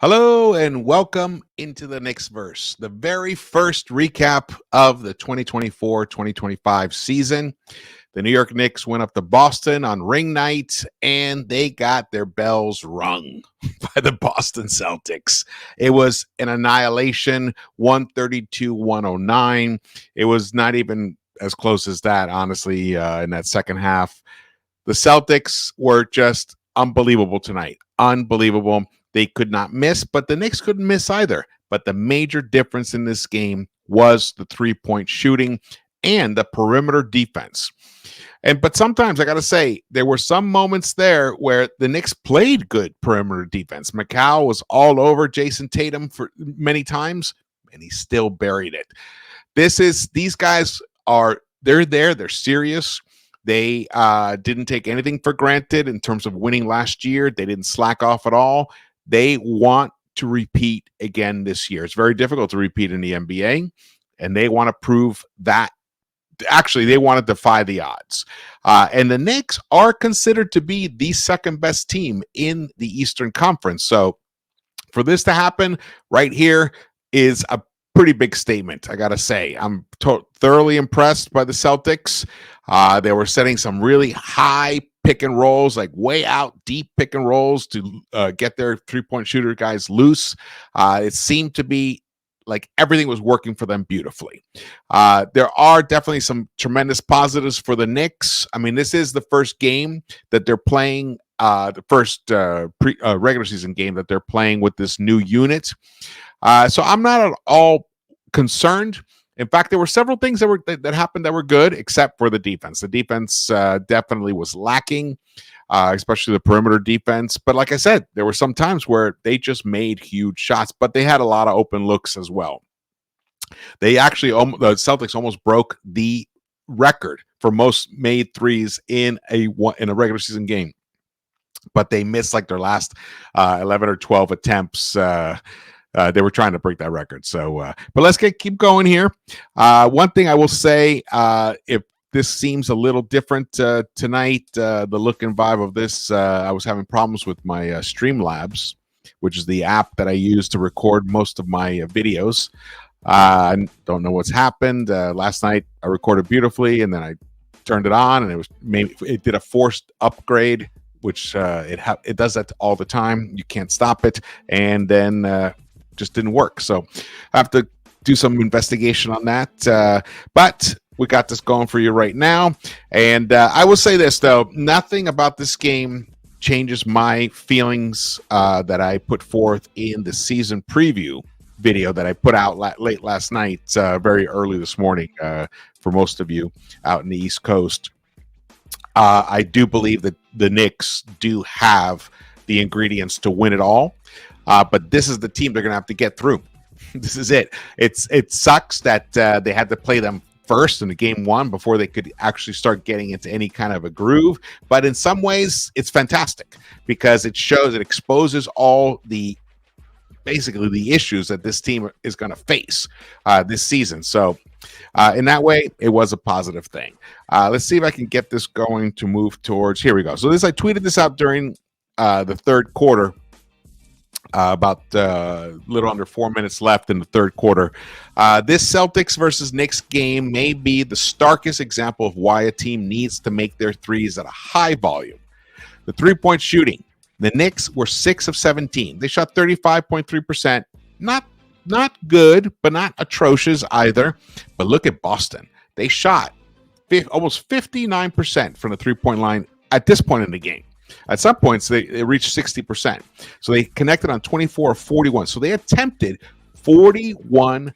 Hello and welcome into the Knicks-Verse, the very first recap of the 2024-2025 season. The New York Knicks went up to Boston on ring night, and they got their bells rung by the Boston Celtics. It was an annihilation, 132-109. It was not even as close as that, honestly, in that second half. The Celtics were just unbelievable tonight. Unbelievable. They could not miss, but the Knicks couldn't miss either. But the major difference in this game was the three-point shooting and the perimeter defense. But sometimes I got to say, there were some moments there where the Knicks played good perimeter defense. McCall was all over Jason Tatum for many times, and he still buried it. These guys they're there, they're serious. They didn't take anything for granted in terms of winning last year. They didn't slack off at all. They want to repeat again this year. It's very difficult to repeat in the NBA, and they want to prove that. Actually, they want to defy the odds. And the Knicks are considered to be the second best team in the Eastern Conference. So for this to happen right here is a pretty big statement, I got to say. I'm thoroughly impressed by the Celtics. They were setting some really high pick and rolls, like way out deep pick and rolls to get their three-point shooter guys loose. It seemed to be like everything was working for them beautifully. There are definitely some tremendous positives for the Knicks. I mean, this is the first game that they're playing, the first regular season game that they're playing with this new unit. So I'm not at all concerned. In fact, there were several things that happened that were good, except for the defense. The defense definitely was lacking, especially the perimeter defense. But like I said, there were some times where they just made huge shots, but they had a lot of open looks as well. The Celtics almost broke the record for most made threes in a regular season game, but they missed like their last 11 or 12 attempts. They were trying to break that record. So, but let's keep going here. One thing I will say, if this seems a little different tonight, the look and vibe of this, I was having problems with my Streamlabs, which is the app that I use to record most of my videos. I don't know what's happened. Last night I recorded beautifully, and then I turned it on, and it did a forced upgrade, which it does that all the time. You can't stop it, and then just didn't work. So I have to do some investigation on that. But we got this going for you right now. And I will say this, though. Nothing about this game changes my feelings that I put forth in the season preview video that I put out late last night, very early this morning for most of you out in the East Coast. I do believe that the Knicks do have the ingredients to win it all. But this is the team they're going to have to get through. This is it. It sucks that they had to play them first in the game one before they could actually start getting into any kind of a groove. But in some ways, it's fantastic because it exposes all basically the issues that this team is going to face this season. So in that way, it was a positive thing. Let's see if I can get this going to move towards. Here we go. So I tweeted this out during the third quarter. About a little under 4 minutes left in the third quarter. This Celtics versus Knicks game may be the starkest example of why a team needs to make their threes at a high volume. The three-point shooting. The Knicks were 6 of 17. They shot 35.3%. Not good, but not atrocious either. But look at Boston. They shot almost 59% from the three-point line at this point in the game. At some points, they reached 60%. So they connected on 24 of 41. So they attempted 41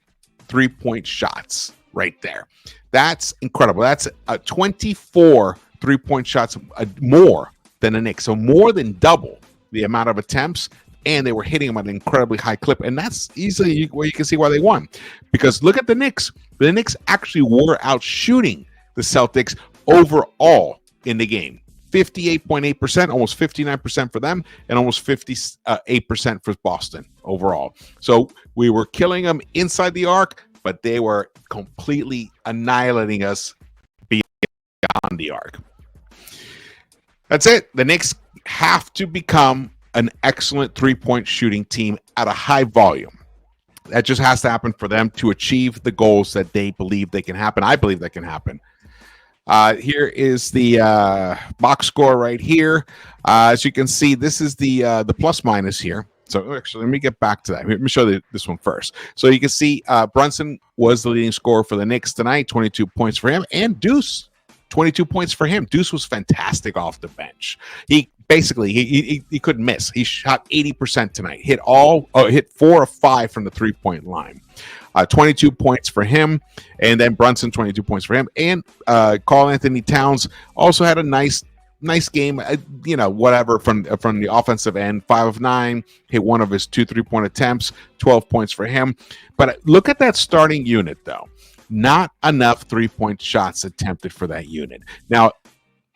three-point shots right there. That's incredible. That's 24 three-point shots more than the Knicks. So more than double the amount of attempts, and they were hitting them at an incredibly high clip. And that's easily where you can see why they won. Because look at the Knicks. The Knicks actually were out shooting the Celtics overall in the game. 58.8%, almost 59% for them, and almost 58% for Boston overall. So we were killing them inside the arc, but they were completely annihilating us beyond the arc. That's it. The Knicks have to become an excellent three-point shooting team at a high volume. That just has to happen for them to achieve the goals that they believe they can happen. I believe that can happen. Here is the box score right here. As you can see, this is the plus minus here. So actually, let me get back to that. Let me show you this one first. So you can see Brunson was the leading scorer for the Knicks tonight, 22 points for him, and Deuce, 22 points for him. Deuce was fantastic off the bench. He basically he couldn't miss. He shot 80% tonight. Hit 4 of 5 from the 3-point line. 22 points for him, and then Brunson 22 points for him, and Karl-Anthony Towns also had a nice game, whatever from the offensive end. 5 of 9, hit one of his 2 3-point attempts, 12 points for him. But look at that starting unit, though. Not enough 3-point shots attempted for that unit. Now,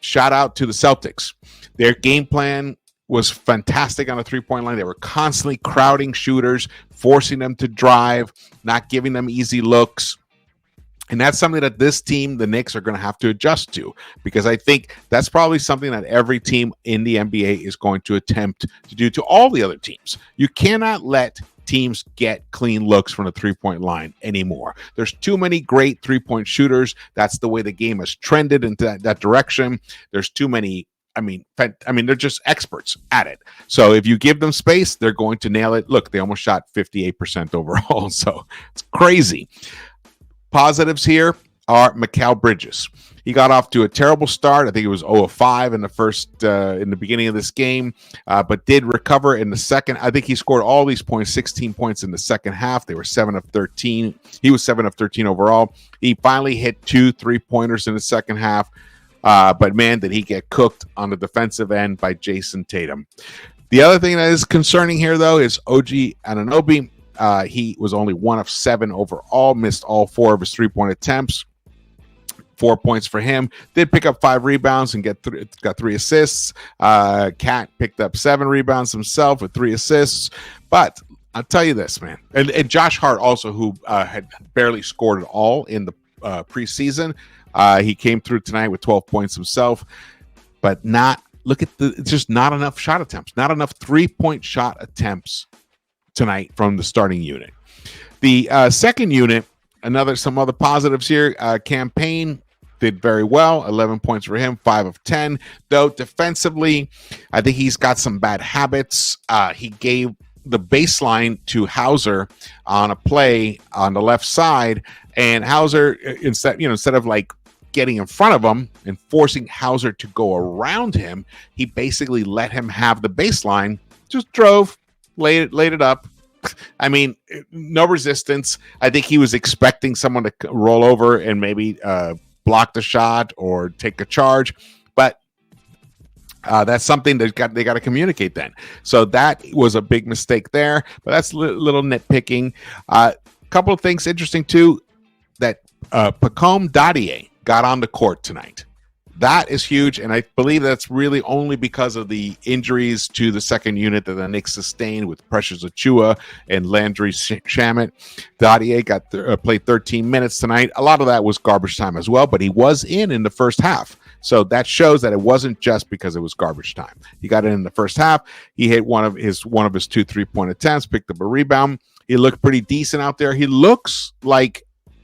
shout out to the Celtics. Their game plan was fantastic on the 3-point line. They were constantly crowding shooters, forcing them to drive, not giving them easy looks. And that's something that this team, the Knicks, are going to have to adjust to, because I think that's probably something that every team in the NBA is going to attempt to do to all the other teams. You cannot let teams get clean looks from the 3-point line anymore. There's too many great 3-point shooters. That's the way the game has trended into that direction. There's too many. I mean, they're just experts at it. So if you give them space, they're going to nail it. Look, they almost shot 58% overall. So it's crazy. Positives here are Mikal Bridges. He got off to a terrible start. I think it was 0 of 5 in the beginning of this game, but did recover in the second. I think he scored all these points, 16 points in the second half. They were 7 of 13. He was 7 of 13 overall. He finally hit 2 3-pointers in the second half. But man, did he get cooked on the defensive end by Jason Tatum. The other thing that is concerning here, though, is OG Anunoby. He was only 1 of 7 overall, missed all 4 of his 3-point attempts. 4 points for him. Did pick up 5 rebounds and got 3 assists. Cat picked up 7 rebounds himself with 3 assists. But I'll tell you this, man. And Josh Hart also, who had barely scored at all in the preseason. He came through tonight with 12 points himself, but it's just not enough shot attempts, not enough 3-point shot attempts tonight from the starting unit. The second unit, some other positives here. Campaign did very well, 11 points for him, 5 of 10. Though defensively, I think he's got some bad habits. He gave the baseline to Hauser on a play on the left side, and Hauser, instead of like getting in front of him and forcing Hauser to go around him, he basically let him have the baseline, just drove, laid it up. I mean, no resistance. I think he was expecting someone to roll over and maybe block the shot or take a charge, but that's something they got to communicate then. So that was a big mistake there, but that's little nitpicking. Couple of things interesting too, that Pacome Dadier got on the court tonight. That is huge, and I believe that's really only because of the injuries to the second unit that the Knicks sustained with Precious Achiuwa and Landry Shamet. Dadier played 13 minutes tonight. A lot of that was garbage time as well, but he was in the first half. So that shows that it wasn't just because it was garbage time. He got in the first half. He hit one of his 2 3-point attempts, picked up a rebound. He looked pretty decent out there. He looks like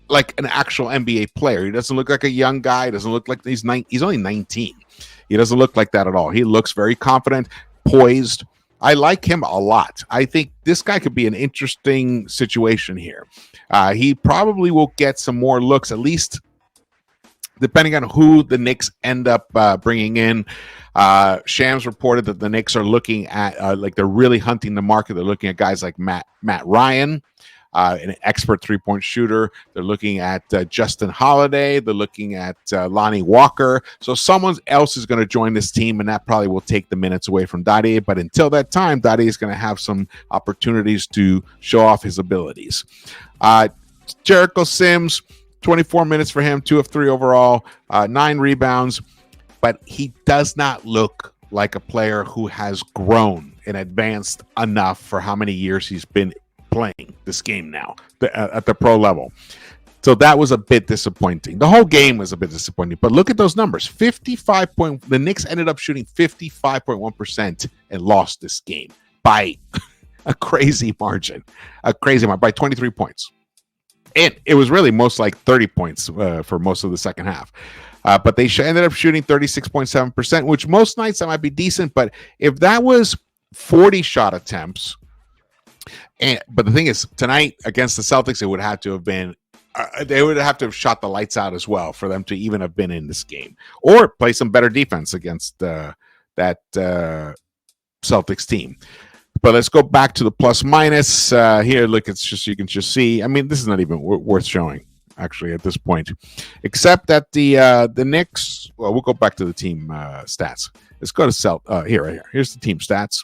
an actual NBA player. He doesn't look like a young guy. He doesn't look like he's only 19. He doesn't look like that at all. He looks very confident, poised. I like him a lot. I think this guy could be an interesting situation here. He probably will get some more looks, at least depending on who the Knicks end up bringing in. Shams reported that the Knicks are looking at, they're really hunting the market. They're looking at guys like Matt Ryan, an expert 3-point shooter. They're looking at Justin Holiday. They're looking at Lonnie Walker. So someone else is going to join this team, and that probably will take the minutes away from Dadier. But until that time, Dadier is going to have some opportunities to show off his abilities. Jericho Sims, 24 minutes for him, 2 of 3 overall, 9 rebounds. But he does not look like a player who has grown and advanced enough for how many years he's been playing this game now at the pro level. So that was a bit disappointing. The whole game was a bit disappointing. But look at those numbers. 55 point. The Knicks ended up shooting 55.1% and lost this game by a crazy margin. By 23 points. And it was really most like 30 points for most of the second half. But they ended up shooting 36.7%, which most nights that might be decent. But if that was 40 shot attempts, but the thing is, tonight against the Celtics, it would have to have been, they would have to have shot the lights out as well for them to even have been in this game, or play some better defense against that Celtics team. But let's go back to the plus minus here. Look, it's just, you can just see. I mean, this is not even worth showing actually at this point, except that the Knicks. Well, we'll go back to the team stats. Let's go to here, right here. Here's the team stats.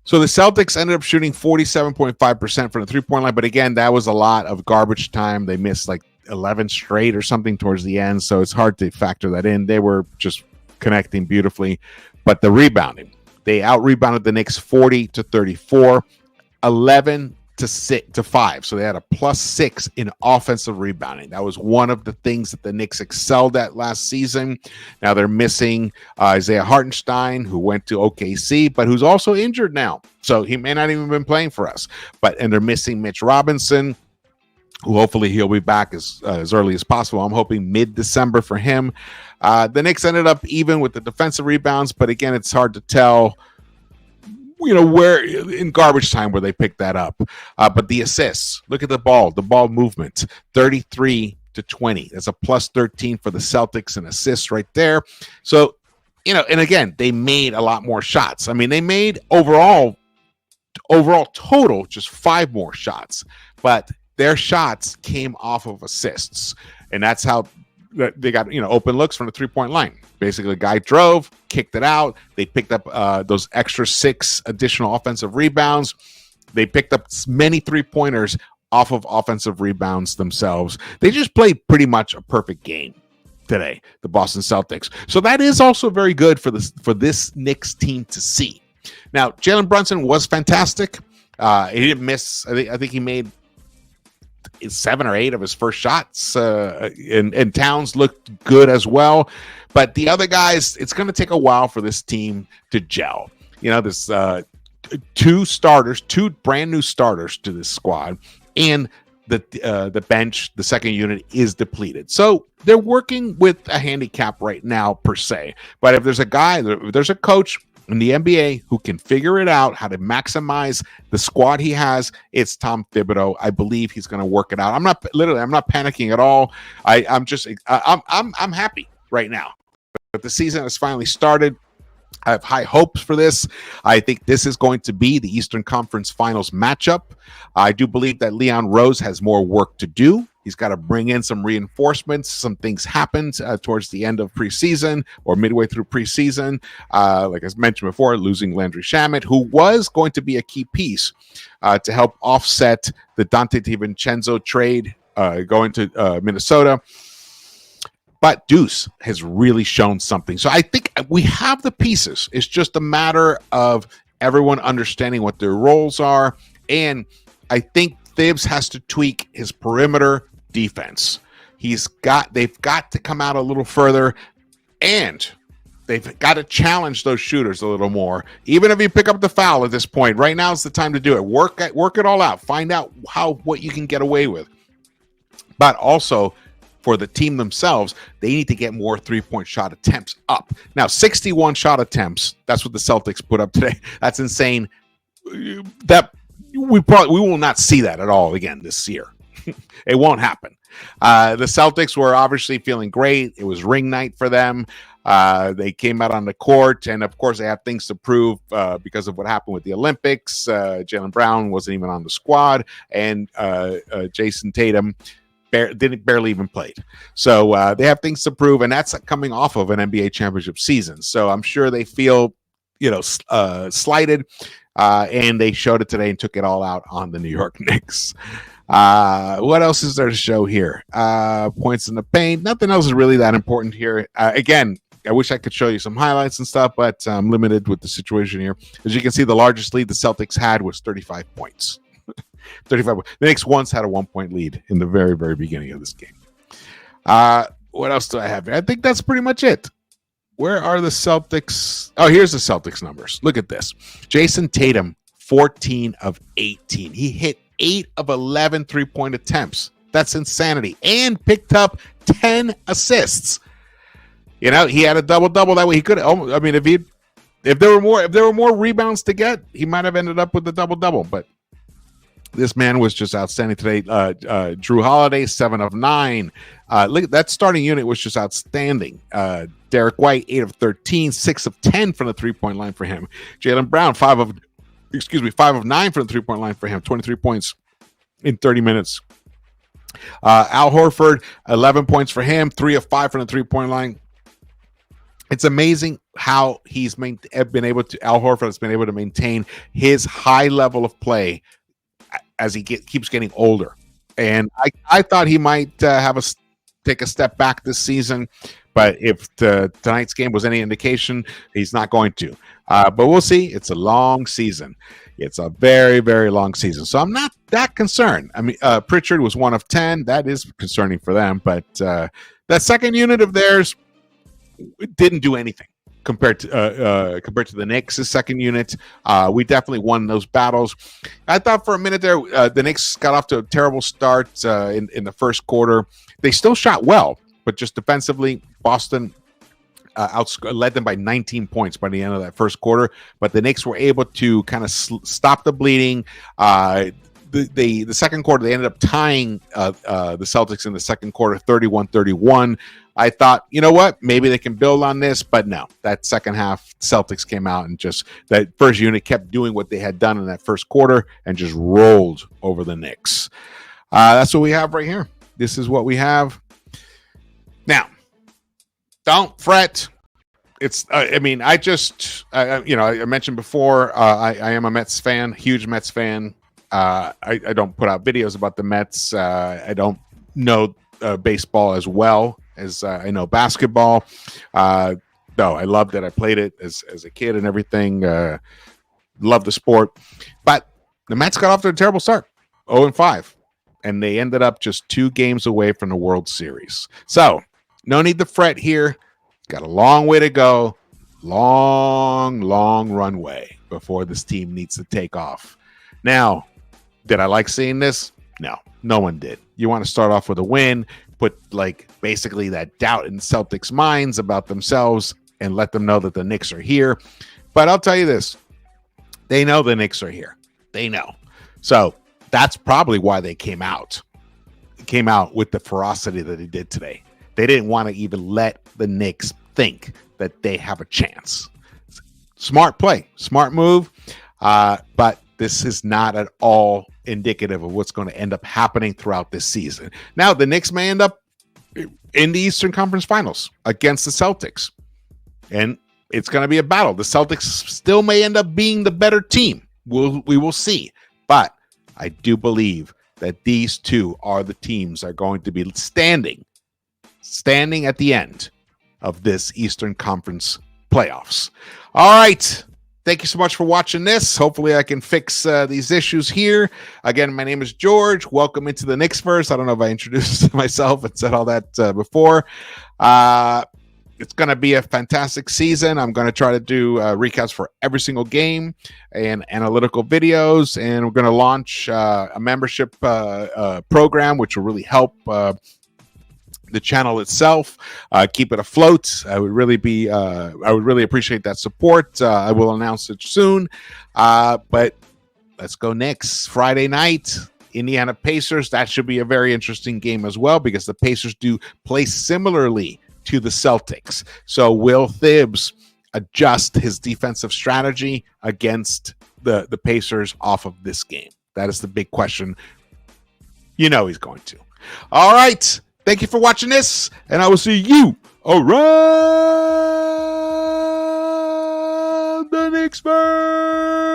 So the Celtics ended up shooting 47.5% from the three-point line, but again, that was a lot of garbage time. They missed like 11 straight or something towards the end, so it's hard to factor that in. They were just connecting beautifully, but the rebounding, they out-rebounded the Knicks 40-34, 11-5. So they had a +6 in offensive rebounding. That was one of the things that the Knicks excelled at last season. Now they're missing Isaiah Hartenstein, who went to OKC, but who's also injured now. So he may not even been playing for us. And they're missing Mitch Robinson, who hopefully he'll be back as early as possible. I'm hoping mid-December for him. The Knicks ended up even with the defensive rebounds, but again, it's hard to tell where in garbage time where they picked that up. But the assists, look at the ball movement, 33-20. That's a +13 for the Celtics in assists right there. So, and again, they made a lot more shots. I mean, they made overall total just 5 more shots, but their shots came off of assists. And that's how they got, open looks from the three-point line. Basically, the guy drove, kicked it out. They picked up those extra 6 additional offensive rebounds. They picked up many three-pointers off of offensive rebounds themselves. They just played pretty much a perfect game today, the Boston Celtics. So that is also very good for this Knicks team to see. Now, Jalen Brunson was fantastic. He didn't miss. I think he made 7 or 8 of his first shots, and Towns looked good as well. But the other guys, it's going to take a while for this team to gel. This 2 brand new starters to this squad, and the bench, the second unit is depleted. So they're working with a handicap right now per se. But if there's a coach in the NBA who can figure it out, how to maximize the squad he has, it's Tom Thibodeau. I believe he's going to work it out. I'm not panicking at all. I'm happy right now. But the season has finally started. I have high hopes for this. I think this is going to be the Eastern Conference Finals matchup. I do believe that Leon Rose has more work to do. He's got to bring in some reinforcements. Some things happened towards the end of preseason or midway through preseason. Like I mentioned before, losing Landry Shamet, who was going to be a key piece to help offset the Dante DiVincenzo trade going to Minnesota. But Deuce has really shown something. So I think we have the pieces. It's just a matter of everyone understanding what their roles are. And I think Thibs has to tweak his perimeter defense. They've got to come out a little further, and they've got to challenge those shooters a little more. Even if you pick up the foul at this point, right now is the time to do it. Work it all out. Find out what you can get away with. But also, for the team themselves, they need to get more three-point shot attempts up. Now, 61 shot attempts, that's what the Celtics put up today. That's insane. That we will not see that at all again this year. It won't happen. The Celtics were obviously feeling great. It was ring night for them. They came out on the court, and of course they have things to prove because of what happened with the Olympics. Jaylen Brown wasn't even on the squad, and Jason Tatum barely even played. So they have things to prove, and that's coming off of an NBA championship season. So I'm sure they feel, slighted, and they showed it today and took it all out on the New York Knicks. What else is there to show here? Points in the paint. Nothing else is really that important here. Again, I wish I could show you some highlights and stuff, but I'm limited with the situation here. As you can see, the largest lead the Celtics had was 35 points. 35. The Knicks once had a 1-point lead in the very, very beginning of this game. What else do I have here? I think that's pretty much it. Where are the Celtics? Oh, here's the Celtics numbers. Look at this. Jason Tatum, 14 of 18. He hit 8 of 11 three-point attempts. That's insanity. And picked up 10 assists. You know, he had a double-double that way. He could. I mean, if there were more rebounds to get, he might have ended up with the double-double. But this man was just outstanding today. Drew Holiday, 7 of 9. Look, that starting unit was just outstanding. Derek White, 8 of 13, 6 of 10 from the three-point line for him. Jaylen Brown, 5 of 9 from the three-point line for him. 23 points in 30 minutes. Al Horford, 11 points for him. 3 of 5 from the three-point line. It's amazing how he's been able to. Al Horford has been able to maintain his high level of play as he keeps getting older. And I thought he might take a step back this season, but if tonight's game was any indication, he's not going to. But we'll see. It's a long season. It's a very, very long season. So I'm not that concerned. I mean, Pritchard was 1 of 10. That is concerning for them. But that second unit of theirs didn't do anything compared to the Knicks' second unit. We definitely won those battles. I thought for a minute there the Knicks got off to a terrible start in the first quarter. They still shot well, but just defensively, Boston led them by 19 points by the end of that first quarter. But the Knicks were able to kind of stop the bleeding. The second quarter, they ended up tying the Celtics in the second quarter, 31-31. I thought, you know what, maybe they can build on this, but no. That second half, Celtics came out and just that first unit kept doing what they had done in that first quarter and just rolled over the Knicks. That's what we have right here. This is what we have. Now, don't fret. It's, I mentioned before, I am a Mets fan, huge Mets fan. I don't put out videos about the Mets. I don't know baseball as well as I know basketball. Though I loved it. I played it as a kid and everything. Love the sport. But the Mets got off to a terrible start, 0-5. And they ended up just 2 games away from the World Series. So, no need to fret here. Got a long way to go. Long, long runway before this team needs to take off. Now, did I like seeing this? No one did. You want to start off with a win, put basically that doubt in Celtics' minds about themselves and let them know that the Knicks are here. But I'll tell you this. They know the Knicks are here. They know. So that's probably why they came out with the ferocity that they did today. They didn't want to even let the Knicks think that they have a chance. Smart play, smart move. But this is not at all indicative of what's going to end up happening throughout this season. Now, the Knicks may end up in the Eastern Conference Finals against the Celtics. And it's going to be a battle. The Celtics still may end up being the better team. We will see. But I do believe that these two are the teams that are going to be standing at the end of this Eastern Conference playoffs. All right. Thank you so much for watching this. Hopefully I can fix these issues here. Again, my name is George. Welcome into the Knicks-Verse. I don't know if I introduced myself and said all that before. It's going to be a fantastic season. I'm going to try to do recaps for every single game and analytical videos. And we're going to launch a membership program, which will really help the channel itself, keep it afloat. I would really appreciate that support. I will announce it soon. But let's go Knicks. Friday night, Indiana Pacers. That should be a very interesting game as well because the Pacers do play similarly to the Celtics. So will Thibs adjust his defensive strategy against the Pacers off of this game? That is the big question. You know he's going to. All right. Thank you for watching this, and I will see you around the Knicks-Verse.